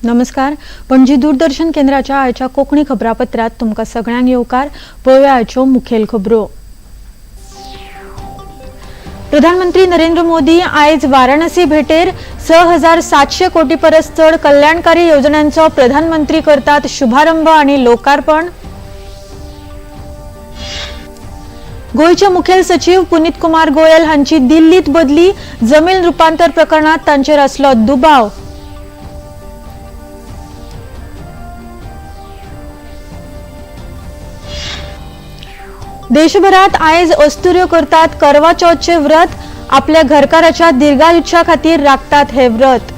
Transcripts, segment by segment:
नमस्कार. पणजी दूरदर्शन केंद्राच्या आयच्या कोंकणी खबरापत्रात तुमकां सगळ्यांक येवकार. पळोवया आयच्यो मुखेल खबरो. प्रधानमंत्री नरेंद्र मोदी आयज वाराणसी भेटेर 6,700 कोटी परस चड कल्याणकारी योजनांचो प्रधानमंत्री करतात शुभारंभ आणि लोकार्पण. गोयचे मुखेल सचिव पुनीत कुमार गोयल हांची दिल्लीत बदली. जमीन रुपांतर प्रकरणात तांचेर आसलो दुबाव. देशभरात आयज अस्तुर्यो करतात करवा चौथचे व्रत. आपल्या घरकाराच्या दीर्घायुष्या खातीर राखतात हे व्रत.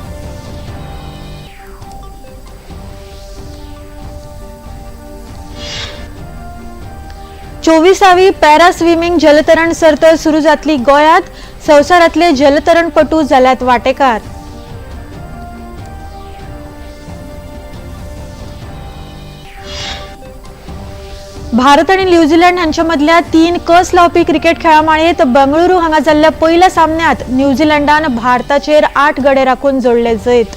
चोवीसावी पॅरा स्विमींग जलतरण सर्त सुरू जातली गोंयांत. संवसारातले जलतरणपटू जाल्यात वांटेकार. भारत आणि न्यूझीलंड हांच्या मदल्या 3 कस लावपी क्रिकेट खेळामाळेंत बंगळुरू हांगा जाल्ल्या पहिल्या सामन्यांत न्यूझीलंडान भारताचेर 8 गडे राखून जोडले जैत.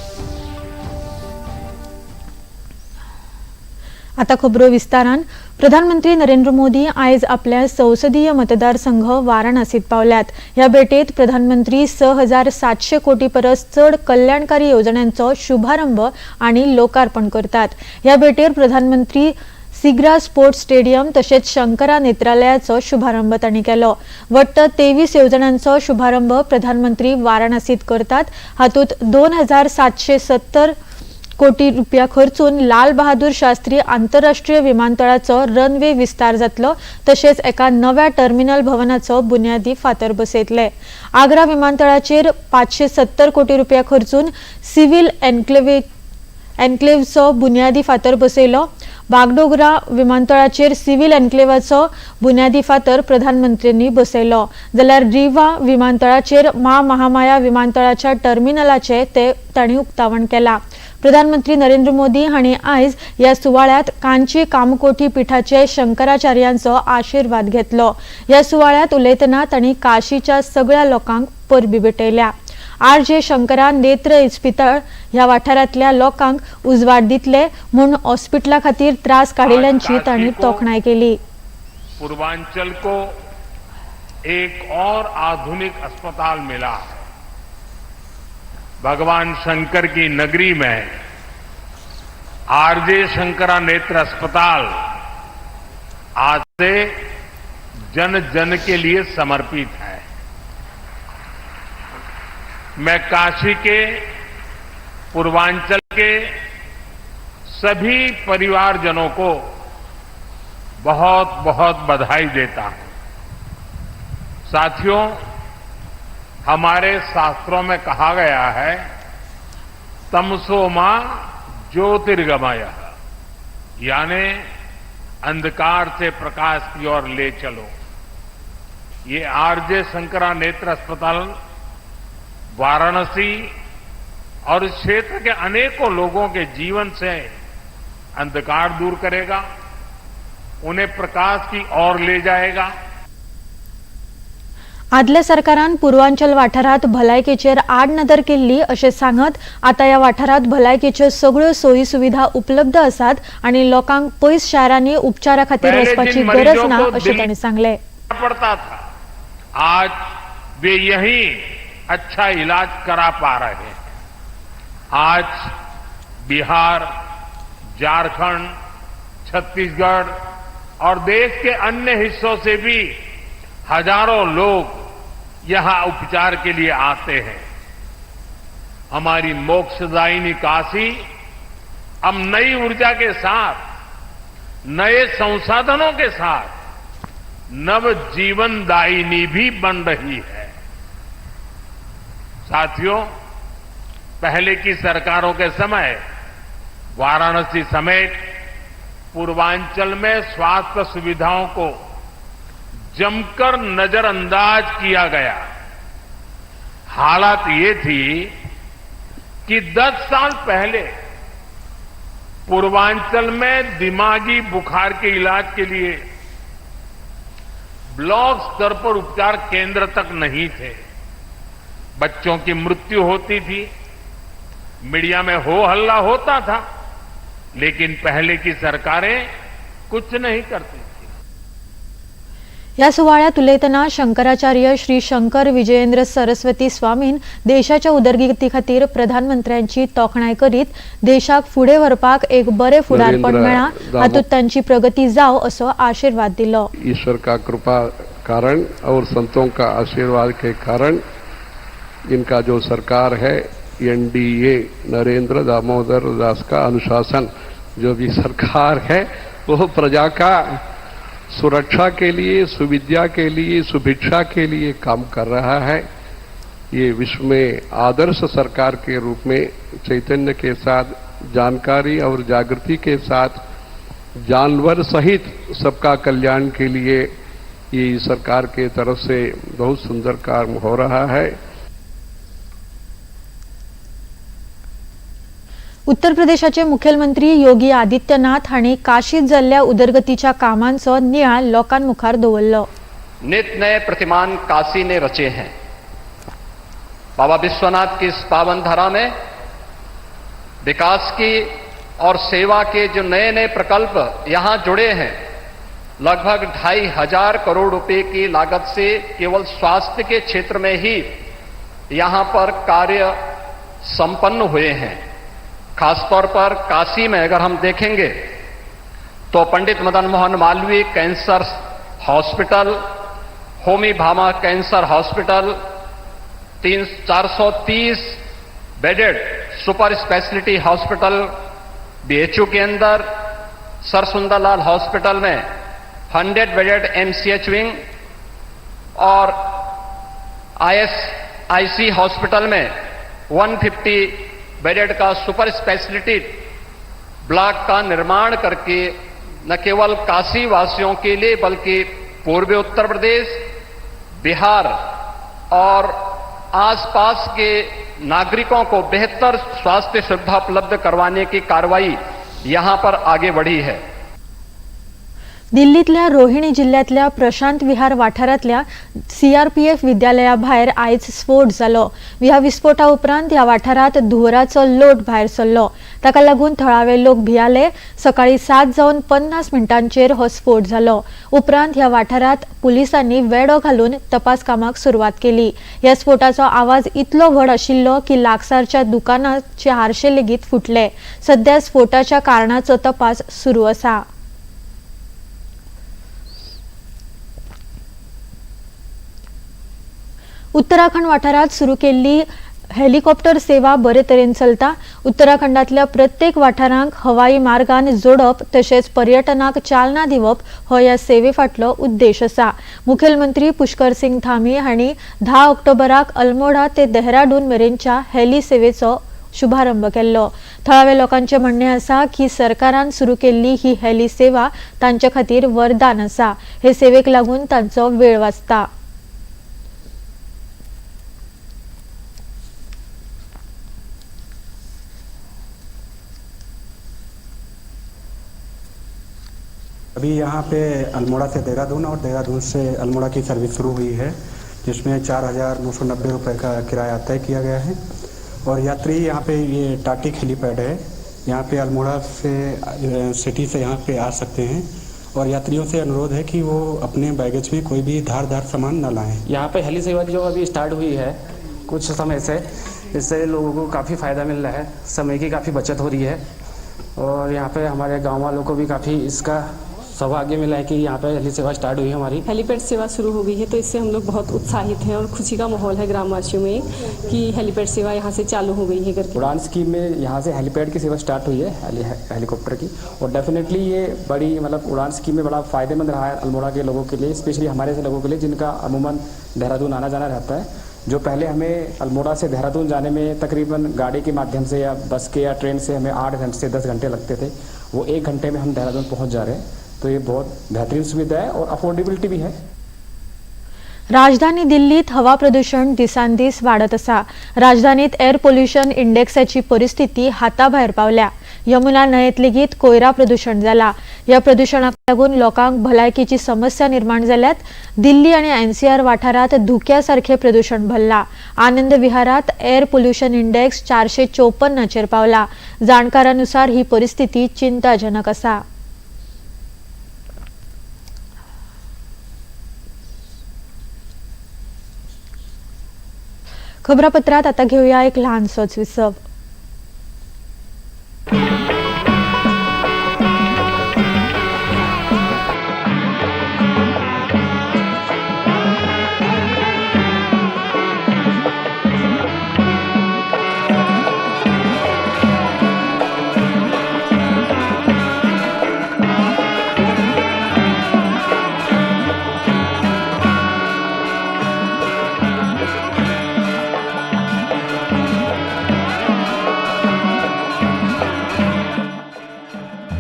आता खबरो विस्तारान. प्रधानमंत्री नरेंद्र मोदी आयज आपल्या संसदीय मतदारसंघ वाराणसीत पावल्यात. ह्या भेटेत प्रधानमंत्री 6,700 कोटी परस चड कल्याणकारी योजनांचो शुभारंभ आणि लोकार्पण करतात. ह्या भेटेर प्रधानमंत्री सिग्रा स्पोर्ट्स स्टेडियम तसेच शंकरा नेत्रालयाचो शुभारंभ तांणी केलो. वट्ट 23 योजनांचो शुभारंभ प्रधानमंत्री वाराणसीत करतात. हातूंत 2,770 कोटी रुपया खर्चून लाल बहादूर शास्त्री आंतरराष्ट्रीय विमानतळाचो रनवे विस्तार जातलो. तसेच एका नव्या टर्मिनल भवनाचो बुन्यादी फातर बसयतले. आग्रा विमानतळाचेर 570 कोटी रुपया खर्चून सिव्हिल एन्क्लेव्हचो बुन्यादी फातर बसयलो. बागडोगरा विमानतळाचेर सिव्हिल एन्क्लेव्हाचो बुन्यादी फातर प्रधानमंत्र्यांनी बसयलो. जाल्यार रिवा विमानतळाचेर महामाया विमानतळाच्या टर्मिनलाचे तांणी उक्तावण केला. प्रधानमंत्री नरेंद्र मोदी हांणी आयज ह्या सुवाळ्यात कांची कामकोटी पिठाचे शंकराचार्यांचो आशीर्वाद घेतलो. ह्या सुवाळ्यात उलयतना तांणी काशीच्या सगळ्या लोकांक परबी भेटयल्या. आर.जे. शंकरा नेत्र इस्पितळ ह्या वाठारांतल्या लोकांक उजवाड दितले म्हूण हॉस्पिटला खातीर त्रास काडिल्ल्यांची तांणी तोखणाय केली. पूर्वांचल को एक और आधुनिक अस्पताल मिला है. भगवान शंकर की नगरी में आर.जे. शंकरा नेत्र अस्पताल आज से जन जन के लिए समर्पित है. मैं काशी के पूर्वांचल के सभी परिवारजनों को बहुत बहुत बधाई देता हूं. साथियों, हमारे शास्त्रों में कहा गया है तमसो मां ज्योतिर्गमय, यानी अंधकार से प्रकाश की ओर ले चलो. ये आर.जे. शंकरा नेत्र अस्पताल वाराणसी और इस क्षेत्र के अनेकों लोगों के जीवन से अंधकार दूर करेगा, उन्हें प्रकाश की ओर ले जाएगा. आदल्या सरकारान पूर्वांचल वाठारात भलायकेचेर आड नदर केल्ली अशें सांगत आता ह्या वाठारात भलायकेच्यो सगळ्यो सोयी सुविधा उपलब्ध आसात आणि लोकांक पयस शारांनी उपचारा खातीर वचपाची गरज ना अशें तांणी सांगलें. पड़ता था, आज वे यहीं अच्छा इलाज करा पा रहे हैं. आज बिहार, झारखंड, छत्तीसगढ़ और देश के अन्य हिस्सों से भी हजारों लोग यहां उपचार के लिए आते हैं. हमारी मोक्षदायिनी काशी अब नई ऊर्जा के साथ, नए संसाधनों के साथ नव जीवनदायिनी भी बन रही है. साथियों, पहले की सरकारों के समय वाराणसी समेत पूर्वांचल में स्वास्थ्य सुविधाओं को जमकर नजरअंदाज किया गया. हालात ये थी कि 10 साल पहले पूर्वांचल में दिमागी बुखार के इलाज के लिए ब्लॉक स्तर पर उपचार केंद्र तक नहीं थे. बच्चों की मृत्यु होती थी, मीडिया में हो हल्ला होता था, लेकिन पहले की सरकारें कुछ नहीं करती थी। या सोहळ्यात उलयतना शंकराचार्य श्री शंकर विजयेंद्र सरस्वती स्वामीन देशाच्या उदरगती खातीर प्रधानमंत्र्यांची तोखणाय करीत देशाक फुडें व्हरपाक एक बरें फुडारपण मेळ्ळां, हातूंत तांची प्रगती जाव असो आशीर्वाद दिलो। ईश्वर का कृपा कारण और संतों का आशीर्वाद के कारण इनका जो सरकार है एनडीए नरेंद्र दामोदर दास का अनुशासन जो भी सरकार है वो प्रजा का सुरक्षा के लिए, सुविद्या के लिए, सुभिक्षा के लिए काम कर रहा है। ये विश्व में आदर्श सरकार के रूप में चैतन्य के साथ, जानकारी और जागृति के साथ जानवर सहित सबका कल्याण के लिए ये सरकार के तरफ से बहुत सुंदर काम हो रहा है। उत्तर प्रदेशाचे मुख्यमंत्री योगी आदित्यनाथ हांणी काशीत जाल्ल्या उदरगतीच्या कामांचो नियाळ लोकांमुखार दवरलो। नित नए प्रतिमान काशी ने रचे हैं। बाबा विश्वनाथ की इस पावन धरा में विकास की और सेवा के जो नए नए प्रकल्प यहां जुड़े हैं, लगभग 2,500 करोड़ रुपए की लागत से केवल स्वास्थ्य के क्षेत्र में ही यहां पर कार्य संपन्न हुए हैं। खासतौर पर काशी में अगर हम देखेंगे तो Pandit Madan Mohan Malviya cancer hospital, Homi Bhabha cancer hospital, 430 bedded super speciality hospital BHU के अंदर, सर सुंदरलाल हॉस्पिटल में 100 बेडेड एमसीएच विंग और आईएसआईसी हॉस्पिटल में 150 बेडेड का सुपर स्पेशलिटी ब्लॉक का निर्माण करके न केवल काशी वासियों के लिए बल्कि पूर्वी उत्तर प्रदेश, बिहार और आसपास के नागरिकों को बेहतर स्वास्थ्य सुविधा उपलब्ध करवाने की कार्रवाई यहां पर आगे बढ़ी है। दिल्लीतल्या रोहिणी जिल्ह्यातल्या प्रशांत विहार वाठारांतल्या सीआरपीएफ विद्यालया भायर आयज स्फोट जालो। ह्या विस्फोटा उपरांत ह्या वाठारांत धुवराचो लोट भायर सरलो। ताका लागून थळावे लोक भियाले। सकाळी 7:50 हो स्फोट जालो। उपरांत ह्या वाठारांत पुलिसांनी वेडो घालून तपास कामाक सुरवात केली। ह्या स्फोटाचो आवाज इतलो व्हड आशिल्लो की लागसारच्या दुकानाचे हारशे लेगीत फुटले। सध्या स्फोटाच्या कारणाचो तपास सुरू आसा। उत्तराखंड वाठारात सुरू केल्ली हेलिकॉप्टर सेवा बरे तरेन चलता। उत्तराखंडातल्या प्रत्येक वाठारांक हवाई मार्गान जोडप तशेंच पर्यटनाक चालना दिवप हो ह्या सेवेफाटलो उद्देश आसा। मुखेलमंत्री पुष्कर सिंग धामी हांणी 10 ऑक्टोबराक अल्मोडा ते देहराडून मेरेनच्या हेली सेवेचो शुभारंभ केल्लो। थळावे लोकांचे म्हणणे आसा की सरकारान सुरू केल्ली ही हेली सेवा तांचे खातीर वरदान आसा। हे सेवेक लागून तांचो वेळ वाचता। अभी यहाँ पे अल्मोड़ा से देहरादून और देहरादून से अल्मोड़ा की सर्विस शुरू हुई है, जिसमें 4,990 रुपये का किराया तय किया गया है। और यात्री यहाँ पे ये टाटिक हेलीपैड है, यहाँ पे अल्मोड़ा से सिटी से यहाँ पे आ सकते हैं। और यात्रियों से अनुरोध है कि वो अपने बैगेज में कोई भी धारदार सामान न लाएं। यहाँ पे हेली सेवा जो अभी स्टार्ट हुई है कुछ समय से, इससे लोगों को काफ़ी फ़ायदा मिल रहा है, समय की काफ़ी बचत हो रही है। और यहाँ पे हमारे गाँव वालों को भी काफ़ी इसका सौभाग्य मिला है कि यहाँ पे हेली सेवा स्टार्ट हुई है। हमारी हेलीपैड सेवा शुरू हो गई है, तो इससे हम लोग बहुत उत्साहित हैं और खुशी का माहौल है ग्रामवासियों में कि हेलीपैड सेवा यहाँ से चालू हो गई है करके। उड़ान स्कीम में यहाँ से हेलीपैड की सेवा स्टार्ट हुई है, हेलीकॉप्टर की। और डेफिनेटली ये बड़ी मतलब उड़ान स्कीम में बड़ा फ़ायदेमंद रहा है अल्मोड़ा के लोगों के लिए, स्पेशली हमारे से लोगों के लिए जिनका अमूमन देहरादून आना जाना रहता है। जो पहले हमें अल्मोड़ा से देहरादून जाने में तकरीबन गाड़ी के माध्यम से या बस के या ट्रेन से हमें 8 घंटे से 10 घंटे लगते थे, वो 1 घंटे में हम देहरादून पहुँच जा रहे हैं। तो ये बहुत बेहतरीन सुविधा है और अफोर्डेबिलिटी भी है। राजधानी दिल्लीत हवा प्रदूषण दिसांदिस वाढत असा. राजधानीत एअर पोल्युशन इंडेक्साची परिस्थिती हाताबाहेर पावल्या. यमुना न्हंयेत लेगीत कोयरा प्रदूषण जाला. या प्रदूषणाक लागून लोकांक भलायकेची समस्या निर्माण जाल्यात. दिल्ली आणि एनसीआर वाठारात धुक्यासारखे प्रदूषण भल्ला. आनंद विहारात एअर पोल्युशन इंडेक्स 454 पावला. जाणकारांनुसार ही परिस्थिती चिंताजनक असा. खबरापत्रात आता घेऊया एक लहानसोच विसव.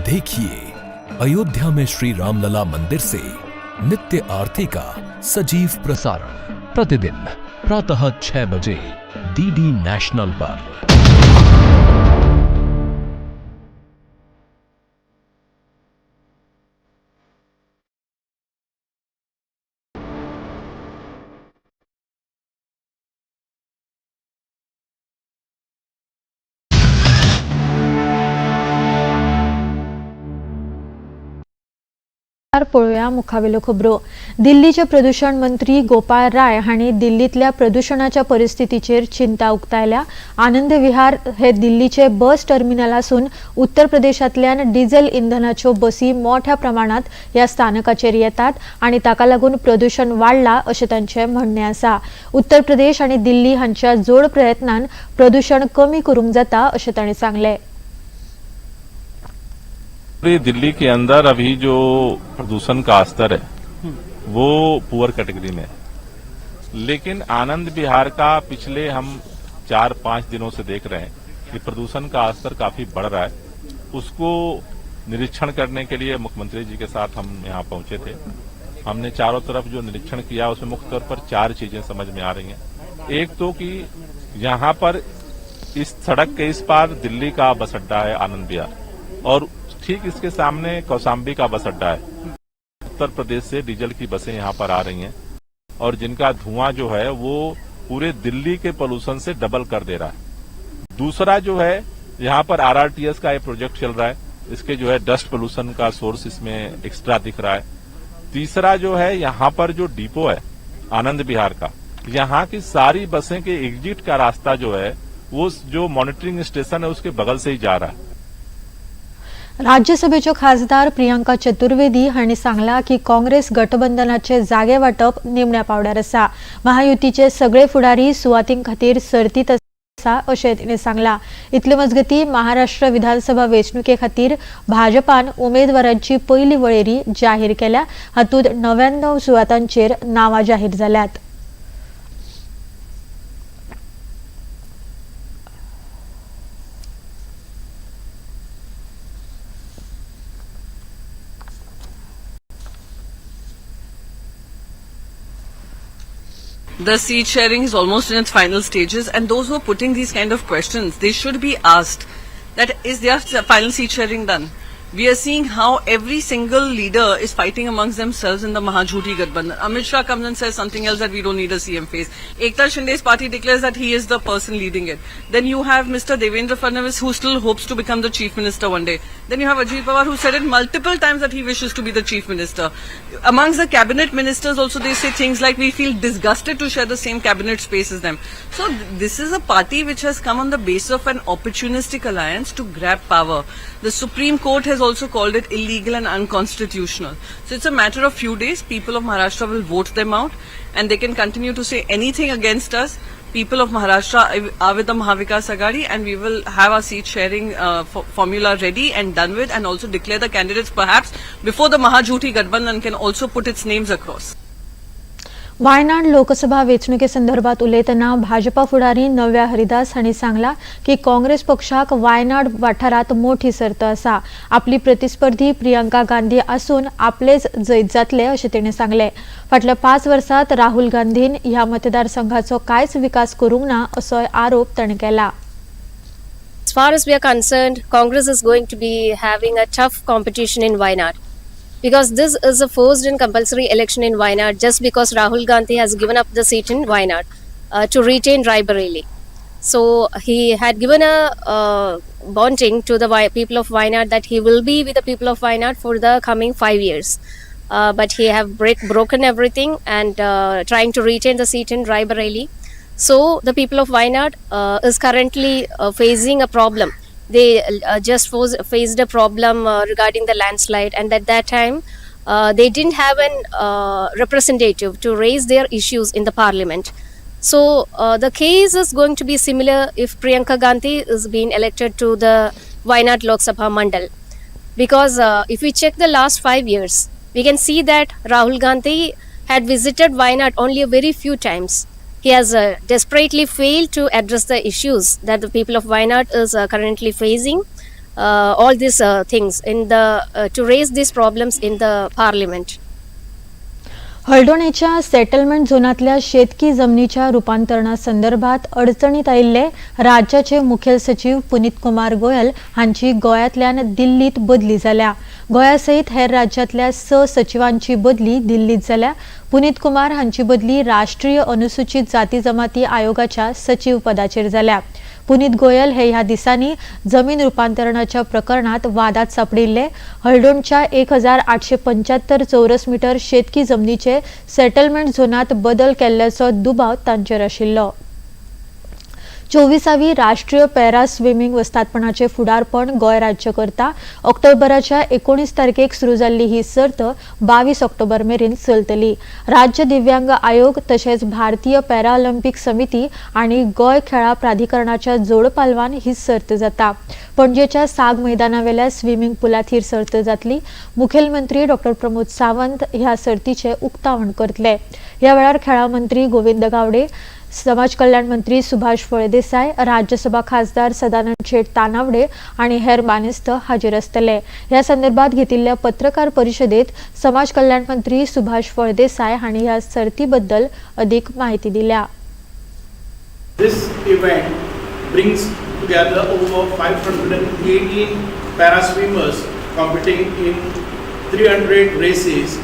देखिए अयोध्या में श्री रामलला मंदिर से नित्य आरती का सजीव प्रसारण प्रतिदिन प्रातः 6 बजे डीडी नेशनल पर। पळोवया मुखावेल्यो खबरो. दिल्लीचे प्रदूषण मंत्री गोपाळ राय हांणी दिल्लीतल्या प्रदूषणाच्या परिस्थितीचेर चिंता उक्तायल्या. आनंद विहार हे दिल्लीचे बस टर्मिनल असून उत्तर प्रदेशांतल्यान डिझेल इंधनाच्यो बसी मोठ्या प्रमाणात या स्थानकाचेर येतात आणि ताका लागून प्रदूषण वाडला अशें तांचें म्हणणें आसा. उत्तर प्रदेश आणि दिल्ली हांच्या जोड प्रयत्नान प्रदूषण कमी करूंक जाता अशें तांणी सांगलें. पूरे दिल्ली के अंदर अभी जो प्रदूषण का स्तर है वो पुअर कैटेगरी में है, लेकिन आनंद विहार का पिछले हम 4-5 दिनों से देख रहे हैं कि प्रदूषण का स्तर काफी बढ़ रहा है. उसको निरीक्षण करने के लिए मुख्यमंत्री जी के साथ हम यहाँ पहुंचे थे. हमने चारों तरफ जो निरीक्षण किया उसमें मुख्य तौर पर 4 चीजें समझ में आ रही हैं. एक तो कि यहाँ पर इस सड़क के इस पार दिल्ली का बस अड्डा है आनंद विहार, और ठीक इसके सामने कौशाम्बी का बस अड्डा है. उत्तर प्रदेश से डीजल की बसें यहाँ पर आ रही हैं और जिनका धुआं जो है वो पूरे दिल्ली के पोल्यूशन से डबल कर दे रहा है. दूसरा जो है यहाँ पर आरआरटीएस का ये प्रोजेक्ट चल रहा है, इसके जो है डस्ट पोल्यूशन का सोर्स इसमें एक्स्ट्रा दिख रहा है. तीसरा जो है यहाँ पर जो डिपो है आनंद विहार का, यहाँ की सारी बसें के एग्जिट का रास्ता जो है वो जो मॉनिटरिंग स्टेशन है उसके बगल से ही जा रहा है. राज्यसभेच्यो खासदार प्रियंका चतुर्वेदी हांणी सांगला की काँग्रेस गठबंधनाचे जागे वाटप निमण्या पावड्यार आसा. महायुतीचे सगळे फुडारी सुवातीं खातीर सर्तीत आसा अशें तिणें सांगला. इतले मजगतीं महाराष्ट्र विधानसभा वेंचणुके खातीर भाजपान उमेदवारांची पयली वळेरी जाहीर केल्या. हातूंत 99 सुवातांचेर नांवां जाहीर जाल्यात. The seat sharing is almost in its final stages, and those who are putting these kind of questions, they should be asked that is their final seat sharing done? We are seeing how every single leader is fighting amongst themselves in the Mahajhuti Gathbandhan. Amit Shah comes and says something else, that we don't need a CM face. Eknath Shinde's party declares that he is the person leading it. Then you have Mr. Devendra Fadnavis, who still hopes to become the chief minister one day. Then you have Ajit Pawar, who said it multiple times that he wishes to be the chief minister. Amongst the cabinet ministers also, they say things like, we feel disgusted to share the same cabinet space as them. So this is a party which has come on the basis of an opportunistic alliance to grab power. The Supreme Court has also called it illegal and unconstitutional. So it's a matter of few days. People of Maharashtra will vote them out, and they can continue to say anything against us. People of Maharashtra are with the Mahavikas Aghadi, and we will have our seat sharing formula ready and done with, and also declare the candidates perhaps before the Mahajhuti Gathbandhan can also put its names across. Wayanad Lok Sabha वेंचणुके उलयतना भाजपा फुडारी नव्या हरिदास हांणी सांगला की काँग्रेस पक्षाक वायनाड वाठारात मोठी सर्त आसा. आपली प्रतिस्पर्धी प्रियंका गांधी आसून आपलेच जैत जातले अशें तिणें सांगले. फाटल्या 5 वर्सांत राहुल गांधीन ह्या मतदारसंघाचो कांयच विकास करूंक ना असो आरोप ताणें केला. As far as we are concerned, Congress is going to be having a tough competition in Wayanad, because this is a forced and compulsory election in Wayanad just because Rahul Gandhi has given up the seat in Wayanad to retain Raebareli. So he had given a bonding to the people of Wayanad that he will be with the people of Wayanad for the coming 5 years. But he have broken everything and trying to retain the seat in Raebareli. So the people of Wayanad is currently facing a problem. They just faced a problem regarding the landslide, and at that time they didn't have an representative to raise their issues in the parliament. So the case is going to be similar if Priyanka Gandhi is being elected to the Wayanad Lok Sabha Mandal, because if we check the last 5 years, we can see that Rahul Gandhi had visited Wayanad only a very few times. He has desperately failed to address the issues that the people of Wayanad is currently facing. All these things in the to raise these problems in the parliament. हळदोणेच्या settlement झोनातल्या शेतकी जमनीच्या रूपांतरणासंदर्भात अडचणीत आयिल्ले राज्याचे मुखेल सचिव पुनीत कुमार गोयल हांची गोंयांतल्यान दिल्लीत बदली जाल्या. गोंया सयत हेर राज्यांतल्या 6 सचिवांची बदली दिल्लीत जाल्या. पुनीत कुमार हांची बदली राष्ट्रीय अनुसूचित जाती जमाती आयोगाच्या सचिव पदाचेर जाल्या. पुनीत गोयल हे ह्या दिसांनी जमीन रूपांतरणाच्या प्रकरणात वादात सापडिल्ले. हळदोणच्या 1875 चौरस मीटर शेतकी जमनीचे सेटलमेंट झोनात बदल केल्ल्याचो दुबाव तांचेर आशिल्लो. 24वी राष्ट्रीय पॅरा स्विमींग वस्तादपणाचे फुडारपण गोंय राज्य करता. ऑक्टोबराच्या 19 तारखेक सुरू जाल्ली ही सर्त 22 ऑक्टोबर मेरेन चलतली. राज्य दिव्यांग आयोग तशेंच भारतीय पॅरा ऑलिंपिक समिती आणि गोंय खेळा प्राधिकरणाच्या जोड पालवान ही सर्त जाता. पणजेच्या साग मैदानावेल्या स्विमींग पुलात ही सर्त जातली. मुखेलमंत्री डॉ. प्रमोद सावंत ह्या सर्तीचे उक्तावण करतले. ह्या वेळार खेळा मंत्री गोविंद गावडे, समाज कल्याण मंत्री सुभाष फळदेसाय, राज्यसभा खासदार सदानंद शेठ तानावडे आणि हेर मानेस्त हाजीर आसतले. ह्या संदर्भात घेतिल्ल्या पत्रकार परिशदेत समाज कल्याण मंत्री सुभाष फळदेसाय हांणी ह्या सर्तीबद्दल अधिक माहिती दिल्या. This event brings together over 518 para swimmers competing in 300 races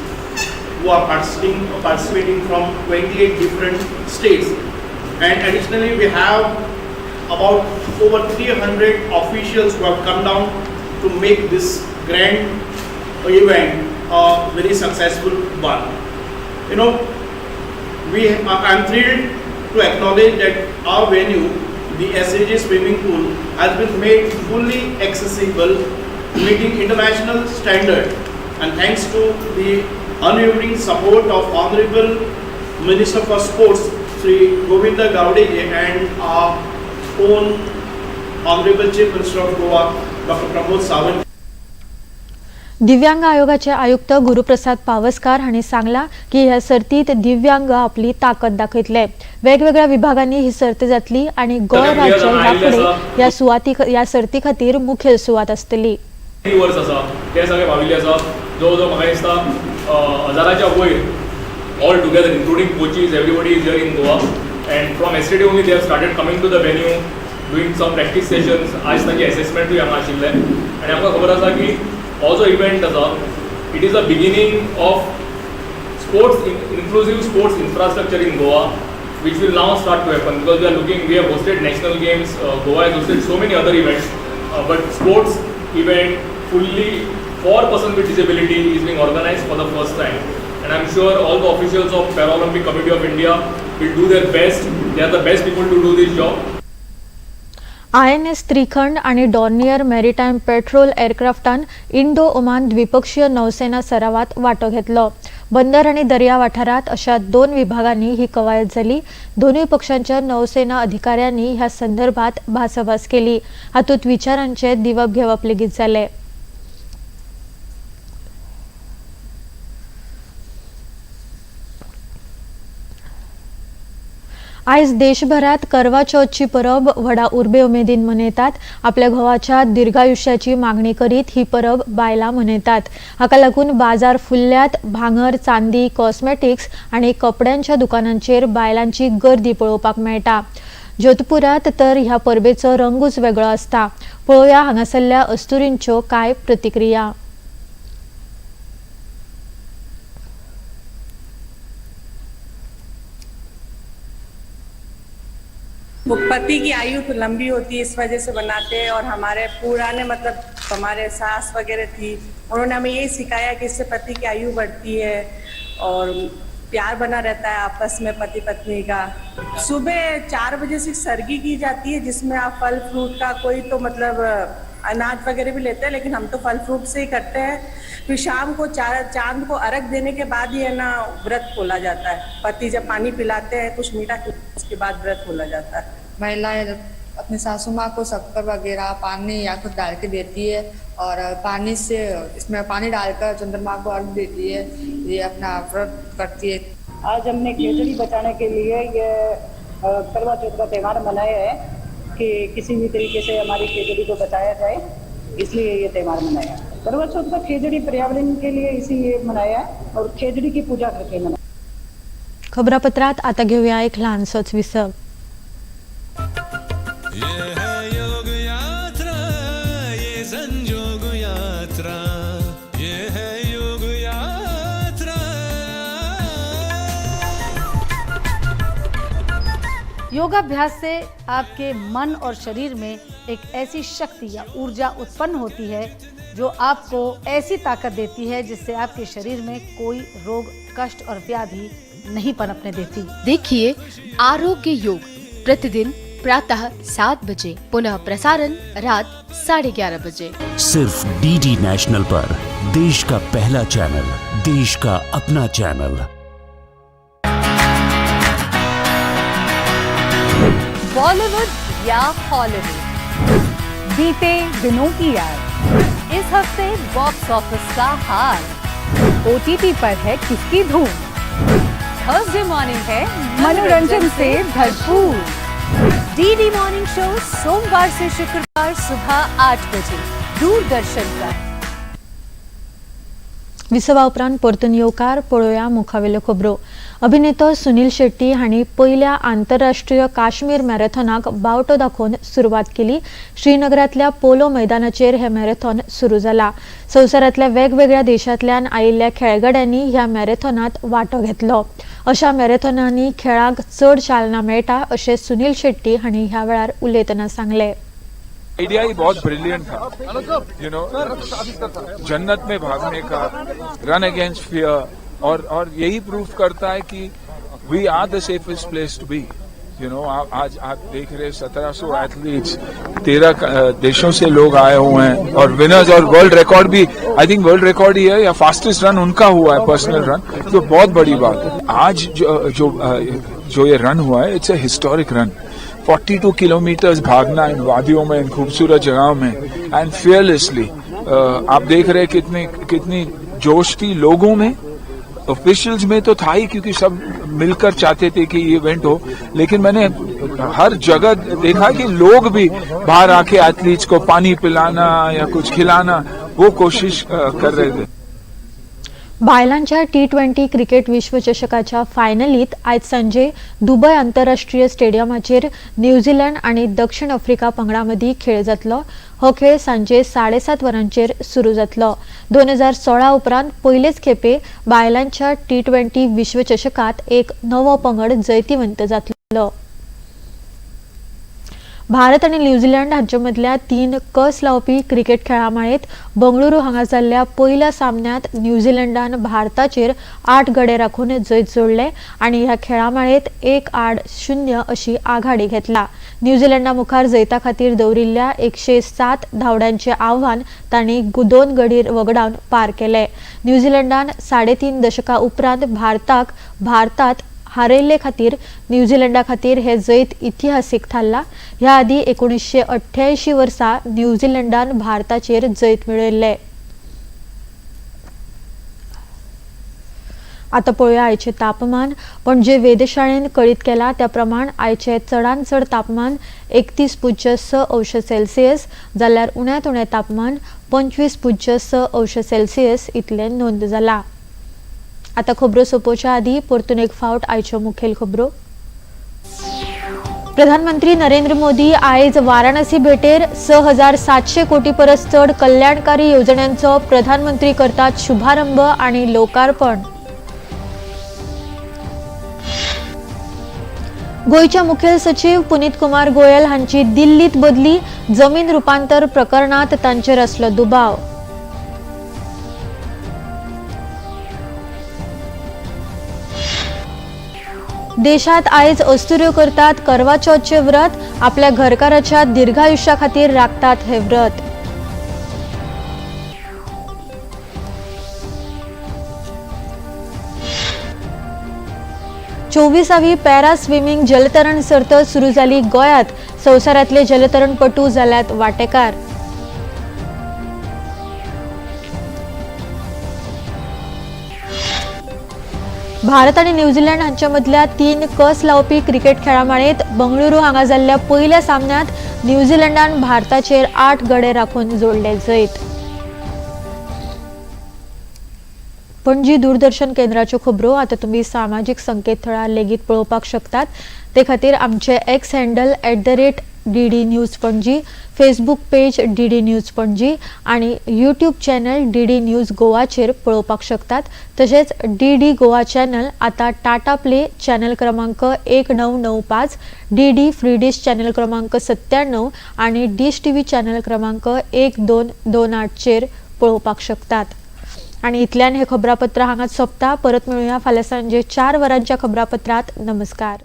who are participating from 28 different states. And additionally, we have about over 300 officials who have come down to make this grand event a very successful one. You know, I'm thrilled to acknowledge that our venue, the SAJ swimming pool, has been made fully accessible, meeting international standard. And thanks to the unwavering support of Honorable Minister for Sports, Sri Govinda Gowde and our own Honorable Chief Minister of Goa, Dr. Pramod Sawant. दिव्यांग आयोगाचे आयुक्त गुरुप्रसाद पावसकार हांणी सांगला की ह्या सर्तीत दिव्यांग आपली ताकद दाखयतले. वेगवेगळ्या विभागांनी ही सर्त जातली आणि गोंय राज्य ह्या फुडें या सर्ती खातीर मुखेल सुवात आसतली. वर्स आसा ते सगळे भाविल्ले आसा. जवळ जवळ म्हाका दिसता 1000च्या वयर all together, including coaches, everybody is here in Goa, and from yesterday only they have started coming to the venue, doing some practice sessions. आज तांचे assessment हांगा आशिल्ले आनी आमकां खबर आसा की हो जो इव्हेंट आसा, it is the beginning of sports, inclusive sports infrastructure in Goa, which will now start to happen, because we have hosted national games, Goa has hosted so many other events, but sports event fully for person with disability is being organized for the first time. And I'm sure all the officials of Paralympic Committee of India will do their best. They are the best people to do this job. INS Trikhand आणि Dornier maritime patrol एअरक्राफ्टान Indo Oman द्विपक्षीय नौसेना सरावात वाटो घेतलो. बंदर आणि दर्या वाठारात अशा 2 विभागांनी ही कवायत झाली. दोन्ही पक्षांच्या नौसेना अधिकाऱ्यांनी ह्या संदर्भात भासाभास केली. हातूंत विचारांचे दिवप घेवप लेगीत जाले. आज देशभरात करवा चौथची परब व्हडा उर्बे उमेदीन मनयतात. आपल्या घोवाच्या दीर्घायुष्याची मागणी करीत ही परब बायलां मनयतात. हाका लागून बाजार फुल्ल्यात. भांगर, चांदी, कॉस्मेटिक्स आणि कपड्यांच्या दुकानांचेर बायलांची गर्दी पळोवपाक मेळटा. जोधपुरात तर ह्या परबेचो रंगूच वेगळो आसता. पळोवया हांगासरल्या अस्तुरींच्यो कांय प्रतिक्रिया. पति की आयु लंबी होती है, इस वजह से बनाते हैं। और हमारे पुराने मतलब हमारे सास वगैरह थी, उन्होंने हमें यही सिखाया कि इससे पति की आयु बढ़ती है और प्यार बना रहता है आपस में पति पत्नी का। सुबह 4 बजे से सरगी की जाती है, जिसमें आप फल फ्रूट का कोई तो मतलब अनाज वगैरह भी लेते हैं, लेकिन हम तो फल फ्रूट से ही करते हैं। फिर शाम को चांद को अर्घ देने के बाद ही है ना व्रत खोला जाता है। पति जब पानी पिलाते हैं कुछ मीठा, उसके बाद व्रत खोला जाता है। महिलाएं अपनी सासू माँ को शक्कर वगैरह पानी या खुद डाल के देती है और पानी से इसमें पानी डालकर चंद्रमा को अर्घ देती है। ये अपना व्रत करती है। आज हमने खिचड़ी बचाने के लिए ये करवा चौथ का त्यौहार मनाया है कि किसी भी तरीके से हमारी खिचड़ी को बचाया जाए, इसलिए ये त्यौहार मनाया है। करवा चौथ का खिचड़ी पर्यावरण के लिए इसीलिए मनाया है और खिचड़ी की पूजा करके मनाया। खबरापत्रात आता घेऊया एक लहानसोच विसव. योगाभ्यास से आपके मन और शरीर में एक ऐसी शक्ति या ऊर्जा उत्पन्न होती है जो आपको ऐसी ताकत देती है जिससे आपके शरीर में कोई रोग, कष्ट और व्याधि नहीं पनपने देती. देखिए आरोग्य योग प्रतिदिन प्रातः 7 बजे, पुनः प्रसारण रात 11:30 बजे. सिर्फ डीडी नेशनल पर, देश का पहला चैनल, देश का अपना चैनल. बॉलीवुड या हॉलीवुड, बीते दिनों की याद, इस हफ्ते बॉक्स ऑफिस का हाल, OTT पर है किसकी धूम, थर्सडे मॉर्निंग है मनोरंजन से भरपूर. डीडी मॉर्निंग शो सोमवार से शुक्रवार सुबह 8 बजे दूरदर्शन पर. विसवा उपरांत परतून येवकार पळोवया मुखावेल्यो खबरो. अभिनेतो सुनील शेट्टी हांणी पहिल्या आंतरराष्ट्रीय काश्मीर मॅरेथॉनाक बावटो दाखोवन सुरवात केली. श्रीनगरातल्या पोलो मैदानाचेर हे मॅरेथॉन सुरू जाला. संवसारातल्या वेगवेगळ्या देशांतल्यान आयिल्ल्या खेळगड्यांनी ह्या मॅरेथॉनात वांटो घेतलो. अशा मॅरेथॉनांनी खेळाक चड चालना मेळटा अशें सुनील शेट्टी हांणी ह्या वेळार उलयतना सांगले. आइडिया ही बहुत ब्रिलियंट था, जन्नत में भागने का, रन अगेंस्ट फियर, और यही प्रूफ करता है कि we are the safest place to be. आज आप देख रहे 1700 एथलीट्स 13 देशों से लोग आए हुए हैं और विनर्स, और वर्ल्ड रिकॉर्ड भी, आई थिंक वर्ल्ड रिकॉर्ड ही है या फास्टेस्ट रन उनका हुआ है, पर्सनल रन, तो बहुत बड़ी बात है. आज जो ये रन हुआ है, it's a historic run. 42 kilometres भागना इन वादियों में, इन खूबसूरत जगहों में, एंड फियरलेसली. आप देख रहे कितनी जोश थी लोगों में. ऑफिशियल्स में तो था ही, क्योंकि सब मिलकर चाहते थे कि ये इवेंट हो, लेकिन मैंने हर जगह देखा कि लोग भी बाहर आके एथलीट्स को पानी पिलाना या कुछ खिलाना, वो कोशिश कर रहे थे. बायलांच्या T20 क्रिकेट विश्वचषकाच्या फायनलीत आज सांजे दुबय आंतरराष्ट्रीय स्टेडियमाचेर न्यूझीलंड आणि दक्षिण आफ्रिका पंगडामदी खेळ जातलो. हो खेळ सांजे 7:30 वरांचेर सुरू जातलो. 2016 उपरांत पहिलेच खेपे बायलांच्या T20 विश्वचषकात एक नवो पंगड जैतिवंत जातलो. भारत आणि न्यूझीलंड हांचे मदल्या 3 कस लावपी क्रिकेट खेळामाळेत बंगळुरू हांगा जाल्ल्या पहिल्या सामन्यात न्यूझीलंडान भारताचेर 8 गडे राखून जैत जोडले आणि ह्या खेळामाळेत 1-0 अशी आघाडी घेतला. न्यूझीलंडा मुखार जैता खातीर दवरिल्ल्या 107 धांवड्यांचे आव्हान तांणी 2 गडी वगडावन पार केले. न्यूझीलंडान 3.5 दशकां उपरांत भारतात हारयल्ले खातीर न्यूझीलंडा खातीर हे जैत इतिहासीक थारला. ह्या आदी 1988 वर्सा न्यूझीलंडान भारताचेर जैत मेळयल्ले. आता पळोवया आयचे तापमान. पणजे वेधशाळेन कळीत केला त्या प्रमाण आयचे चडांत चड तापमान 31.6°C जाल्यार उण्यांत उणें तापमान 25.6°C इतलें नोंद जाला. आता खबरो सोंपोवच्या आदी परतून एक फावट आयच्यो मुखेल खबरो. प्रधानमंत्री नरेंद्र मोदी आयज वाराणसी भेटेर 6,700 कोटी परस चड कल्याणकारी येवजण्यांचो प्रधानमंत्री करतात शुभारंभ आनी लोकार्पण. गोयच्या मुखेल सचिव पुनीत कुमार गोयल हांची दिल्लीत बदली. जमीन रुपांतर प्रकरणात तांचेर आसलो दुबाव. देशात आयज अस्तुऱ्यो करतात करवा चौथचे व्रत. आपल्या घरकाराच्या दीर्घायुष्या खातीर राखतात हे व्रत. चोवीसावी पॅरा स्विमींग जलतरण सर्त सुरू जाली गोंयांत. संवसारांतले जलतरणपटू जाल्यात वांटेकार. भारत आनी न्यूझीलंड हांच्या मदल्या 3 कस लावपी क्रिकेट खेळामाळेंत बंगळुरू हांगा जाल्ल्या पयल्या सामन्यांत न्यूझीलंडान भारताचेर 8 गडे राखून जोडले जैत. पणजी दूरदर्शन केंद्राच्यो खबरो आता तुम्ही सामाजीक संकेतथळार लेगीत पळोवपाक शकतात. ते खातीर आमचे x handle @DD news Panaji, Facebook page DD news Panaji आणि यूट्यूब चॅनल DD न्यूज गोवाचेर पळोवपाक शकतात. तशेंच DD गोवा चॅनल आता टाटा प्ले चॅनल क्रमांक 1995, DD फ्री डिश चॅनल क्रमांक 97 आणि डिश TV चॅनल क्रमांक 1228 चेर पळोवपाक शकतात. आणि इतल्यान हे खबरापत्र हांगाच सोंपता. परत मेळुया फाल्यां सांजे 4 वरांच्या खबरापत्रात. नमस्कार.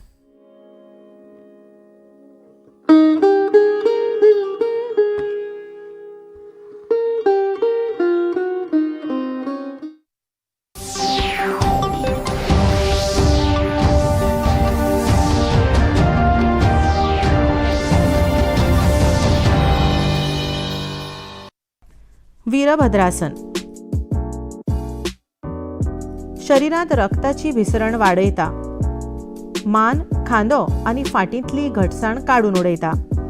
वीरभद्रासन. शरीरात रक्ताची भिसरण वाडयता. मान, खांदो आनी फाटींतली घटसाण काडून उडयता.